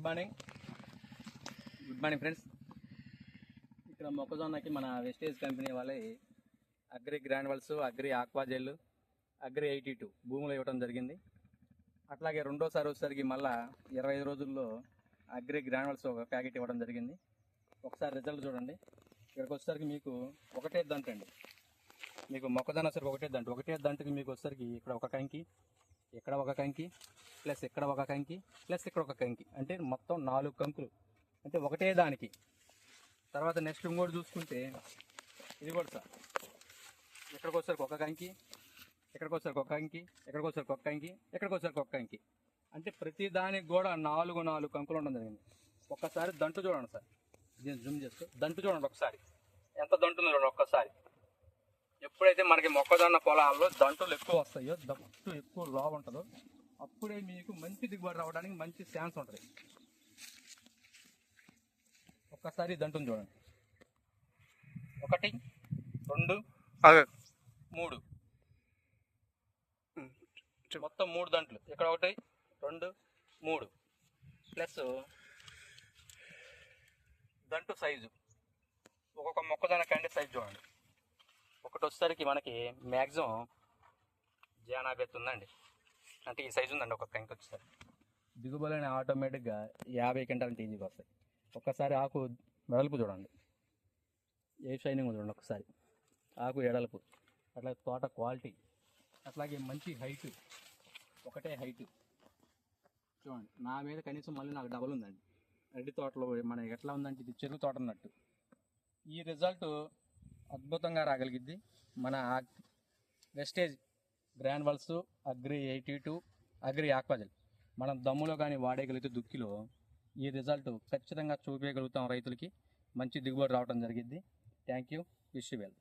Morning friends. ఇక్కడ మొక్కజొన్నకి మన wastage company వాళ్ళే agri granules, agri Aquagel, agri 82 భూములు ఇవ్వడం జరిగింది. అట్లాగే రెండోసారి వచ్చేసరికి మళ్ళీ 25 రోజుల్లో అగ్రి గ్రాన్యువల్స్ ఒక ప్యాకెట్ ఇవ్వడం జరిగింది. ఒకసారి రిజల్ట్ చూడండి. ఇక్కడికి వచ్చేసరికి మీకు ఒకటే దంట అండి. మీకు మొక్కజొన్న సరికి ఒకటే దంటకి మీకు వచ్చేసరికి ఇక్కడ ఒక కంకి, ఇక్కడ ఒక కంకి, ప్లస్ ఇక్కడ ఒక కంకి, ప్లస్ ఇక్కడ ఒక కంకి, అంటే మొత్తం 4 కంకులు, అంటే ఒకటే దానికి. తర్వాత నెక్స్ట్ ఇంకోటి చూసుకుంటే ఇది కూడా సార్, ఇక్కడికి వచ్చేసరికి ఒక కంకి, ఇక్కడికి వచ్చేసరికి ఒక కంకి, ఇక్కడికి వచ్చేసరికి ఒక కంకి, ఇక్కడికి వచ్చేసరికి ఒక కంకి, అంటే ప్రతి దానికి కూడా 4 కంకులు ఉండడం జరిగింది. ఒక్కసారి దంటు చూడండి సార్, దీన్ని జూమ్ చేస్తూ దంటు చూడండి ఒకసారి, ఎంత దంటు ఉందో చూడండి ఒక్కసారి. ఎప్పుడైతే మనకి మొక్కజొన్న పొలాల్లో దంటులు ఎక్కువ వస్తాయో, దంటు ఎక్కువ లావు ఉంటుందో, అప్పుడే మీకు మంచి దిగుబడి రావడానికి మంచి ఛాన్స్ ఉంటుంది. ఒక్కసారి దంటును చూడండి, 1 2 3, మొత్తం 3 దంట్లు. ఇక్కడ 1 2 3, ప్లస్ దంటు సైజు, ఒక్కొక్క మొక్కజొన్న కండి సైజు చూడండి. ఒకటి వచ్చేసరికి మనకి మ్యాక్సిమం 80 ఉందండి, అంటే ఈ సైజు ఉందండి. ఒక కంకి వచ్చేసరికి దిగుబడి ఆటోమేటిక్గా 50 క్వింటాలు ఈజీగా వస్తాయి. ఒక్కసారి ఆకు వెడల్పు చూడండి, ఏ షైనింగ్ చూడండి ఒకసారి, ఆకు ఎడల్పు, అట్లాగే తోట క్వాలిటీ, అట్లాగే మంచి హైటు, ఒకటే హైటు చూడండి. నా మీద కనీసం మళ్ళీ నాకు డబల్ ఉందండి. అరటి తోటలో మనకి ఎట్లా ఉందంటే ఇది చెరుకు తోట అన్నట్టు. ఈ రిజల్ట్ అద్భుతంగా రాగలిగిద్ది మన wastage granules, agri 82, agri Aquagel మనం దమ్ములో కానీ వాడేయగలిగితే దుక్కిలో ఈ రిజల్ట్ ఖచ్చితంగా చూపించగలుగుతాం. రైతులకి మంచి దిగుబడి రావడం జరిగిద్ది. Thank you. Wish you well.